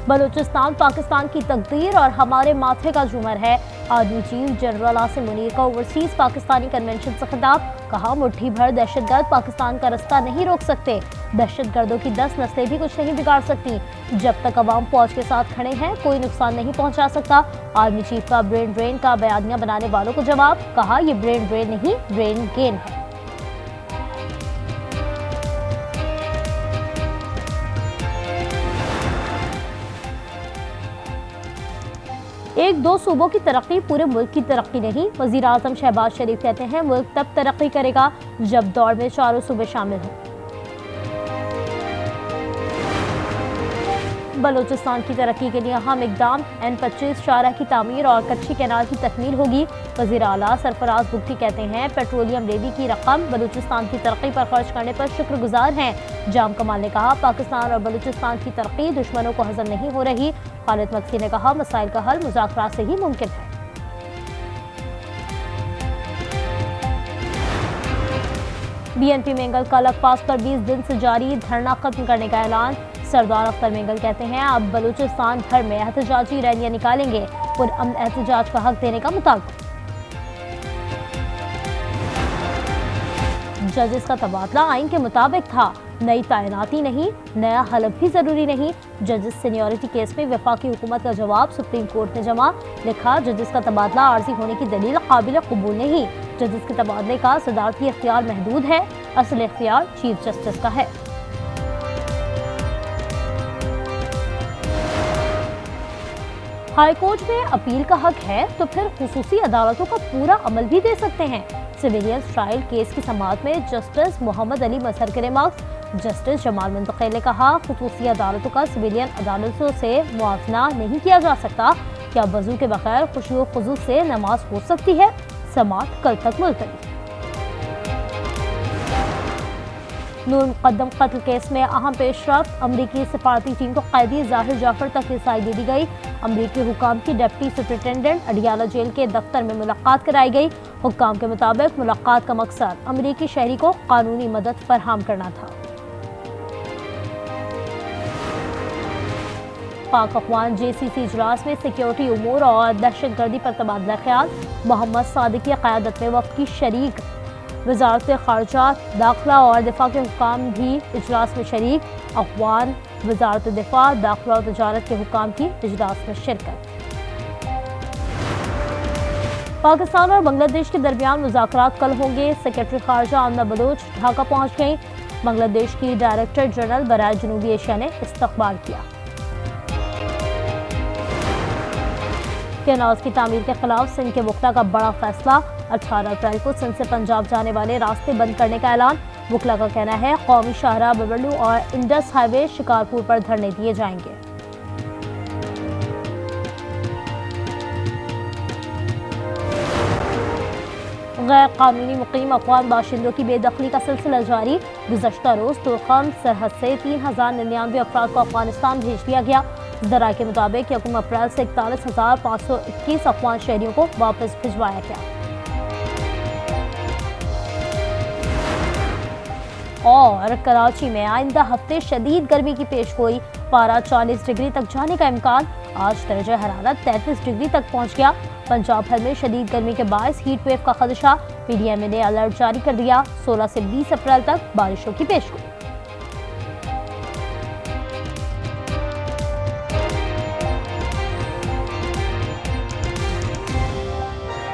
बलूचिस्तान पाकिस्तान की तकदीर और हमारे माथे का झूमर है। Army chief general Asim Munir का ओवरसीज पाकिस्तानी कन्वेंशन से खिताब, कहा मुट्ठी भर दहशतगर्द पाकिस्तान का रास्ता नहीं रोक सकते। दहशतगर्दों की 10 नस्लें भी कुछ नहीं बिगाड़ सकती। जब तक अवाम फौज के साथ खड़े हैं कोई नुकसान नहीं पहुंचा सकता। आर्मी चीफ का ब्रेन ड्रेन का बयानिया बनाने वालों को जवाब, कहा ये ब्रेन ड्रेन नहीं ब्रेन गेन है। एक दो सूबों की तरक्की पूरे मुल्क की तरक्की नहीं। वजीर आजम शहबाज शरीफ कहते हैं मुल्क तब तरक्की करेगा जब दौड़ में चारों सूबे शामिल हों। बलूचिस्तान की तरक्की के लिए अहम इकदाम, N25 शाहराह की तामीर और कच्ची कैनाल की तकमील होगी। वज़ीर आला सरफराज बुगटी कहते हैं पेट्रोलियम लेवी की रकम बलूचिस्तान की तरक्की पर खर्च करने पर शुक्रगुजार हैं। जाम कमाल ने कहा पाकिस्तान और बलूचिस्तान की तरक्की दुश्मनों को हजम नहीं हो रही। खालिद मक्सी ने कहा मसाइल का हल मुज़ाकरात से ही मुमकिन है। BNP मेंगल का लखपास पर 20 दिन से जारी धरना खत्म करने का ऐलान। सरदार अख्तर मेंगल कहते हैं अब बलूचिस्तान भर में एहतजाजी रैलियां निकालेंगे, पुरअमन एहतजाज का हक देने का मुतालबा। जजेस का तबादला आइन के मुताबिक था, नई तैनाती नहीं, नया हलफ भी जरूरी नहीं। जजेस सीनियरिटी केस में वफाकी हुकूमत का जवाब सुप्रीम कोर्ट में जमा। लिखा जजेस का तबादला आर्जी होने की दलील काबिल कबूल नहीं। जजेस के तबादले का सदारती इख्तियार महदूद है, असल इख्तियार चीफ जस्टिस का है। हाई कोर्ट में अपील का हक है तो फिर खुसूसी अदालतों का पूरा अमल भी दे सकते हैं। सिविलियन ट्रायल केस की समाअत में जस्टिस मोहम्मद अली मजहर के रिमार्क्स। जस्टिस जमाल मुंतकिल ने कहा खुसूसी अदालतों का सिविलियन अदालतों से मुआवजा नहीं किया जा सकता। क्या वजू के बगैर खुशी व खुजू से नमाज हो सकती है? समाअत कल तक मुलतवी। नूर मुकद्दम कत्ल केस में अहम पेशरफ, अमरीकी सिफारती टीम को कैदी जाहिर जाफर तक रिसाई दे दी गई। अमरीकी हुकाम की डिप्टी सुपरिटेंडेंट अडियाला जेल के दफ्तर में मुलाकात कराई गई। हुकाम के मुताबिक मुलाकात का मकसद अमरीकी शहरी को कानूनी मदद फराहम करना था। पाक अफ़गान JCC इजलास में सिक्योरिटी उमूर और दहशतगर्दी पर तबादला ख्याल। मोहम्मद सादिक की क़यादत में वफ़द की शरीक वज़ारत ख़ारजा, दाखिला और दिफा के हुकाम भी इजलास में शरीक। अफ़गान वज़ारत दिफा, दाखिला और तजारत के हुकाम की इजलास में शिरकत। पाकिस्तान और बांग्लादेश के दरमियान मुज़ाकरात कल होंगे। सेक्रेटरी ख़ारजा आमना बलोच ढाका पहुँच गई। बांग्लादेश की डायरेक्टर जनरल बराए जनूबी एशिया ने इस्तक़बाल किया। कैनाल्स की तामीर के खिलाफ सिंध के वकला का बड़ा फैसला। 18 अप्रैल को सिंध से पंजाब जाने वाले रास्ते बंद करने का ऐलान। वकला का कहना है कौमी शाहराह बबलू और इंडस हाईवे शिकारपुर पर धरने दिए जाएंगे। गैर कानूनी मुकीम अफगान बाशिंदों की बेदखली का सिलसिला जारी। गुज़श्ता रोज तुर्कम सरहद से 3099 अफराद को अफगानिस्तान भेज दिया गया। ज़राए के मुताबिक 1 अप्रैल से 41,521 अफगान शहरियों को वापस भिजवाया गया। और कराची में आइंदा हफ्ते शदीद गर्मी की पेशगोई। पारा 40 डिग्री तक जाने का इम्कान। आज दर्जा हरारत 33 डिग्री तक पहुंच गया। पंजाब भर में शदीद गर्मी के बायस हीट वेव का खदशा। PDMA ने अलर्ट जारी कर दिया। 16 से 20 अप्रैल तक बारिशों की पेशगोई।